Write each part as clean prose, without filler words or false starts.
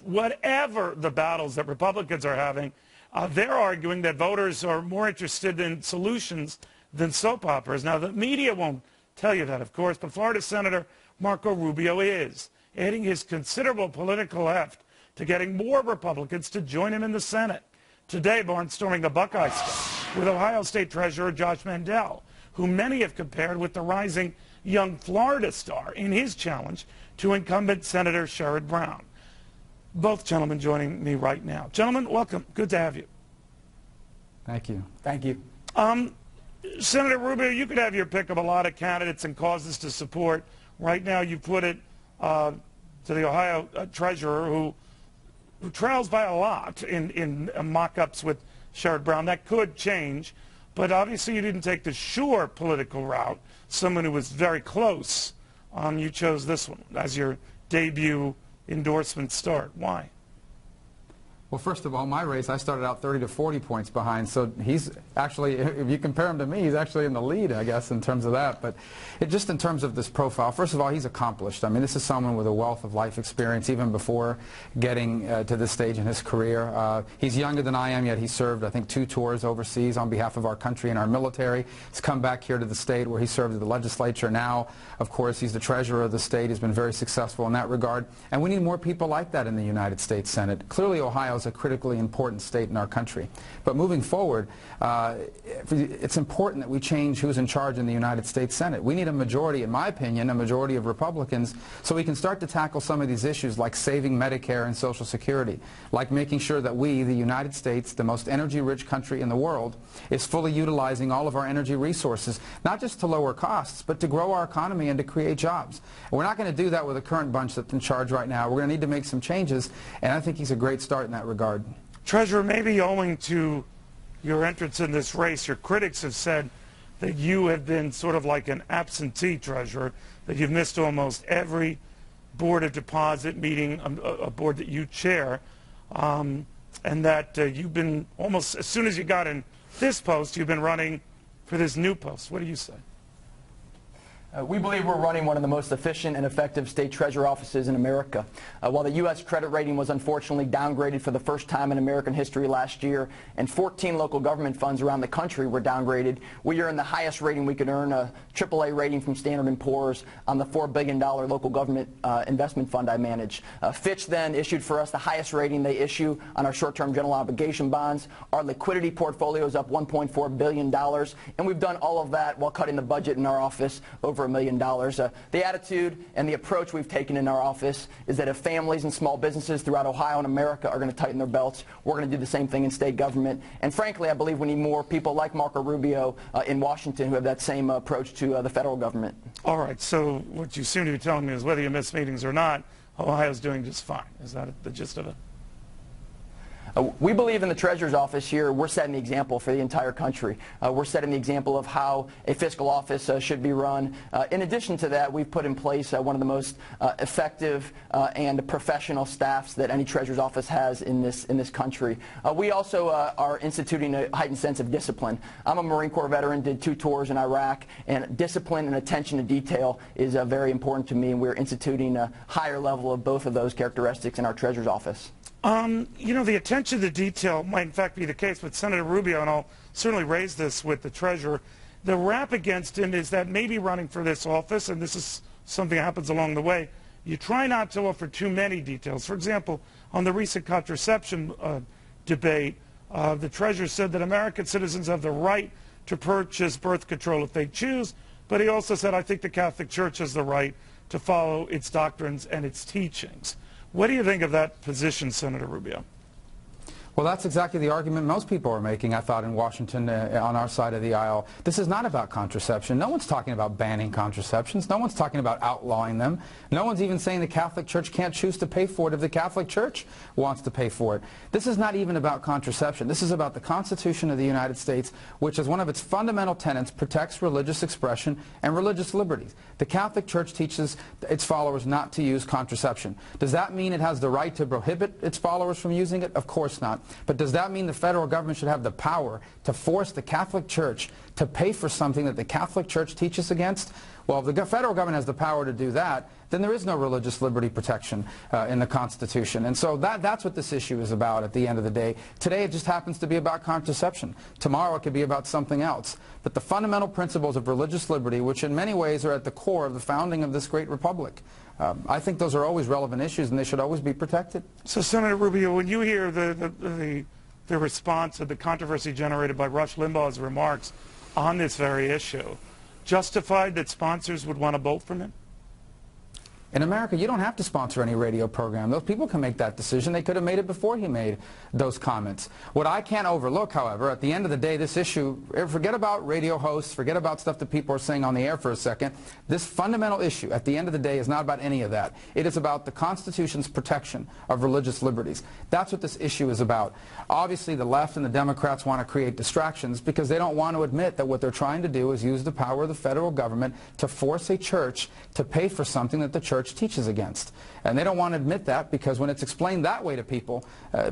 whatever the battles that Republicans are having, they're arguing that voters are more interested in solutions than soap operas. Now, the media won't tell you that, of course, but Florida Senator Marco Rubio is, adding his considerable political heft to getting more Republicans to join him in the Senate. Today, barnstorming the Buckeye State with Ohio State Treasurer Josh Mandel, who many have compared with the rising young Florida star in his challenge to incumbent Senator Sherrod Brown. Both gentlemen joining me right now. Gentlemen, welcome. Good to have you. Thank you. Thank you. Senator Rubio, you could have your pick of a lot of candidates and causes to support. Right now, you put it to the Ohio Treasurer, who trails by a lot in mock-ups with Sherrod Brown. That could change, but obviously you didn't take the sure political route, someone who was very close. You chose this one as your debut endorsement start. Why? Well, first of all, my race, I started out 30 to 40 points behind, so he's actually, if you compare him to me, he's actually in the lead, I guess, in terms of that. But just in terms of this profile, first of all, he's accomplished. I mean, this is someone with a wealth of life experience, even before getting to this stage in his career. He's younger than I am, yet he served, I think, 2 tours overseas on behalf of our country and our military. He's come back here to the state where he served in the legislature. Now, of course, he's the treasurer of the state. He's been very successful in that regard. And we need more people like that in the United States Senate. Clearly, Ohio's a critically important state in our country. But moving forward, it's important that we change who's in charge in the United States Senate. We need a majority, in my opinion, a majority of Republicans, so we can start to tackle some of these issues like saving Medicare and Social Security, like making sure that we, the United States, the most energy-rich country in the world, is fully utilizing all of our energy resources, not just to lower costs, but to grow our economy and to create jobs. And we're not going to do that with the current bunch that's in charge right now. We're going to need to make some changes, and I think he's a great start in that regard. Treasurer, maybe owing to your entrance in this race, your critics have said that you have been sort of like an absentee treasurer, that you've missed almost every board of deposit meeting, a board that you chair, and that you've been almost, as soon as you got in this post, you've been running for this new post. What do you say? We believe we're running one of the most efficient and effective state treasurer offices in America. While the U.S. credit rating was unfortunately downgraded for the first time in American history last year, and 14 local government funds around the country were downgraded, we earned the highest rating we could earn, a AAA rating from Standard & Poor's on the $4 billion local government investment fund I manage. Fitch then issued for us the highest rating they issue on our short-term general obligation bonds. Our liquidity portfolio is up $1.4 billion, and we've done all of that while cutting the budget in our office over $1 million. The attitude and the approach we've taken in our office is that if families and small businesses throughout Ohio and America are going to tighten their belts, we're going to do the same thing in state government. And frankly, I believe we need more people like Marco Rubio in Washington who have that same approach to the federal government. All right, so what you seem to be telling me is whether you miss meetings or not, Ohio's doing just fine. Is that the gist of it? We believe in the Treasurer's office here, we're setting the example for the entire country. We're setting the example of how a fiscal office should be run. In addition to that, we've put in place one of the most effective and professional staffs that any Treasurer's office has in this country. We also are instituting a heightened sense of discipline. I'm a Marine Corps veteran, did 2 tours in Iraq, and discipline and attention to detail is very important to me, and we're instituting a higher level of both of those characteristics in our Treasurer's office. You know, the attention to detail might in fact be the case with Senator Rubio, and I'll certainly raise this with the treasurer. The rap against him is that maybe running for this office, and this is something that happens along the way, you try not to offer too many details. For example, on the recent contraception debate, the treasurer said that American citizens have the right to purchase birth control if they choose, but he also said, I think the Catholic Church has the right to follow its doctrines and its teachings. What do you think of that position, Senator Rubio? Well, that's exactly the argument most people are making, I thought, in Washington on our side of the aisle. This is not about contraception. No one's talking about banning contraceptions. No one's talking about outlawing them. No one's even saying the Catholic Church can't choose to pay for it if the Catholic Church wants to pay for it. This is not even about contraception. This is about the Constitution of the United States, which as one of its fundamental tenets protects religious expression and religious liberties. The Catholic Church teaches its followers not to use contraception. Does that mean it has the right to prohibit its followers from using it? Of course not. But does that mean the federal government should have the power to force the Catholic Church to pay for something that the Catholic Church teaches against? Well, if the federal government has the power to do that, then there is no religious liberty protection in the Constitution. And so that's what this issue is about at the end of the day. Today it just happens to be about contraception. Tomorrow it could be about something else. But the fundamental principles of religious liberty, which in many ways are at the core of the founding of this great republic, I think those are always relevant issues and they should always be protected. So, Senator Rubio, when you hear the response of the controversy generated by Rush Limbaugh's remarks on this very issue, justified that sponsors would want to vote from him? In America, you don't have to sponsor any radio program. Those people can make that decision. They could have made it before he made those comments. What I can't overlook, however, at the end of the day, this issue, forget about radio hosts, forget about stuff that people are saying on the air for a second. This fundamental issue, at the end of the day, is not about any of that. It is about the Constitution's protection of religious liberties. That's what this issue is about. Obviously, the left and the Democrats want to create distractions because they don't want to admit that what they're trying to do is use the power of the federal government to force a church to pay for something that the church teaches against. And they don't want to admit that because when it's explained that way to people,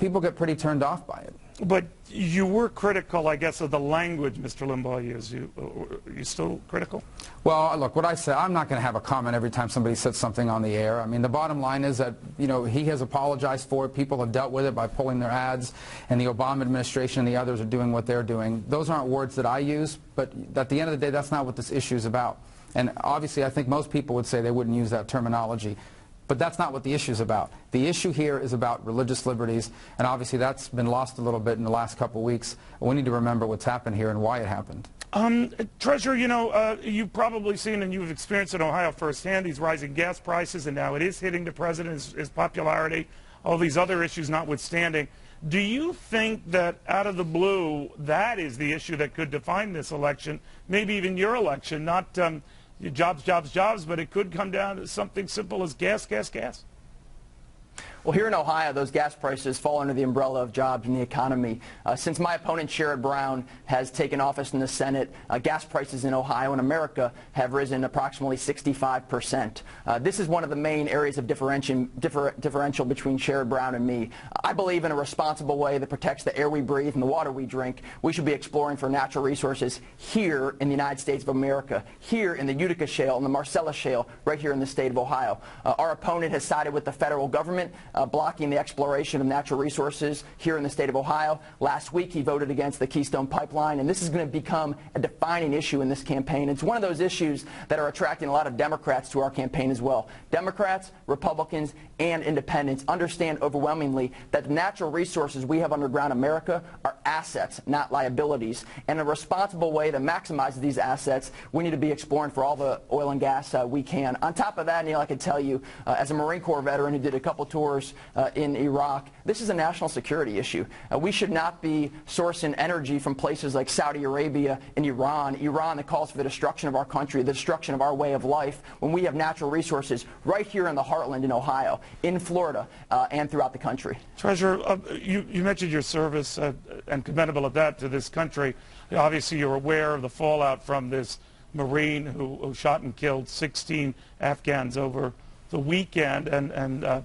people get pretty turned off by it. But you were critical, I guess, of the language Mr. Limbaugh used. You still critical? Well, look, what I said, I'm not going to have a comment every time somebody says something on the air. I mean, the bottom line is that, you know, he has apologized for it. People have dealt with it by pulling their ads, and the Obama administration and the others are doing what they're doing. Those aren't words that I use, but at the end of the day, that's not what this issue is about. And obviously, I think most people would say they wouldn't use that terminology. But that's not what the issue is about. The issue here is about religious liberties, and obviously that's been lost a little bit in the last couple of weeks. We need to remember what's happened here and why it happened. Treasurer, you know, you've probably seen and you've experienced in Ohio firsthand these rising gas prices, and now it is hitting the president's his popularity, all these other issues notwithstanding. Do you think that out of the blue, that is the issue that could define this election, maybe even your election, not jobs, jobs, jobs, but it could come down to something simple as gas, gas, gas? Well, here in Ohio, those gas prices fall under the umbrella of jobs and the economy. Since my opponent, Sherrod Brown, has taken office in the Senate, gas prices in Ohio and America have risen approximately 65%. This is one of the main areas of differential between Sherrod Brown and me. I believe in a responsible way that protects the air we breathe and the water we drink. We should be exploring for natural resources here in the United States of America, here in the Utica Shale and the Marcellus Shale, right here in the state of Ohio. Our opponent has sided with the federal government, blocking the exploration of natural resources here in the state of Ohio. Last week he voted against the Keystone Pipeline, and this is going to become a defining issue in this campaign. It's one of those issues that are attracting a lot of Democrats to our campaign as well. Democrats, Republicans, and independents understand overwhelmingly that the natural resources we have underground America are assets, not liabilities. And in a responsible way that maximizes these assets, we need to be exploring for all the oil and gas we can. On top of that, Neil, I can tell you, as a Marine Corps veteran who did a couple tours in Iraq, this is a national security issue. We should not be sourcing energy from places like Saudi Arabia and Iran that calls for the destruction of our country, the destruction of our way of life, when we have natural resources right here in the heartland in Ohio, in Florida, and throughout the country. Treasurer, you mentioned your service, and commendable at that, to this country. Obviously, you're aware of the fallout from this Marine who shot and killed 16 Afghans over the weekend, and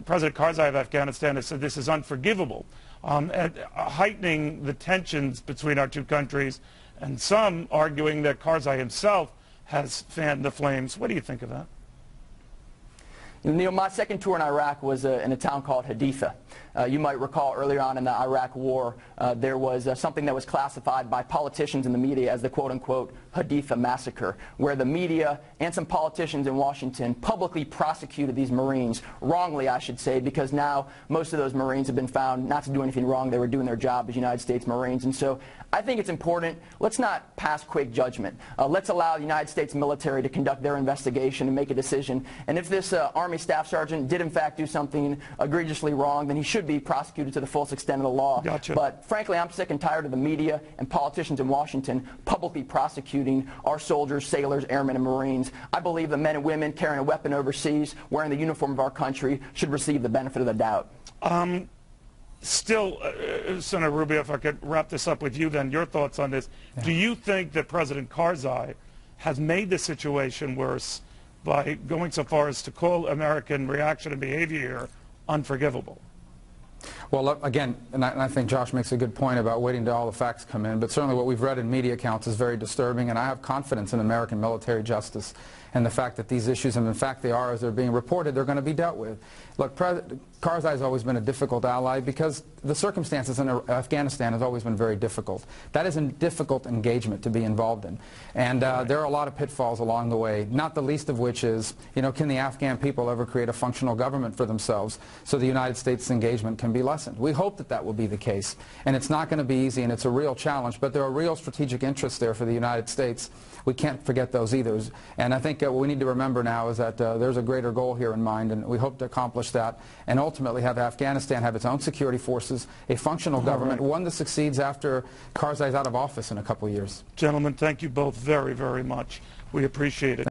President Karzai of Afghanistan has said this is unforgivable, and heightening the tensions between our two countries, and some arguing that Karzai himself has fanned the flames. What do you think of that? Neil, my second tour in Iraq was in a town called Haditha. You might recall earlier on in the Iraq War, there was something that was classified by politicians in the media as the quote-unquote Haditha massacre, where the media and some politicians in Washington publicly prosecuted these Marines, wrongly I should say, because now most of those Marines have been found not to do anything wrong. They were doing their job as United States Marines. And so I think it's important, let's not pass quick judgment. Let's allow the United States military to conduct their investigation and make a decision. And if this Army Staff Sergeant did in fact do something egregiously wrong, then he should be prosecuted to the fullest extent of the law. Gotcha. But frankly, I'm sick and tired of the media and politicians in Washington publicly prosecuting our soldiers, sailors, airmen, and Marines. I believe the men and women carrying a weapon overseas, wearing the uniform of our country, should receive the benefit of the doubt. Still, Senator Rubio, if I could wrap this up with you then, your thoughts on this. Yeah. Do you think that President Karzai has made the situation worse by going so far as to call American reaction and behavior here unforgivable? Well, look, again, and I think Josh makes a good point about waiting till all the facts come in, but certainly what we've read in media accounts is very disturbing, and I have confidence in American military justice and the fact that these issues, and in fact they are, as they're being reported, they're going to be dealt with. Look, Karzai has always been a difficult ally because the circumstances in Afghanistan has always been very difficult. That is a difficult engagement to be involved in. And there are a lot of pitfalls along the way, not the least of which is, you know, can the Afghan people ever create a functional government for themselves so the United States engagement can be lessened? We hope that that will be the case. And it's not going to be easy, and it's a real challenge, but there are real strategic interests there for the United States. We can't forget those either. And I think what we need to remember now is that there's a greater goal here in mind, and we hope to accomplish that and ultimately have Afghanistan have its own security forces, a functional government, one that succeeds after Karzai's out of office in a couple of years. Gentlemen, thank you both very, very much. We appreciate it.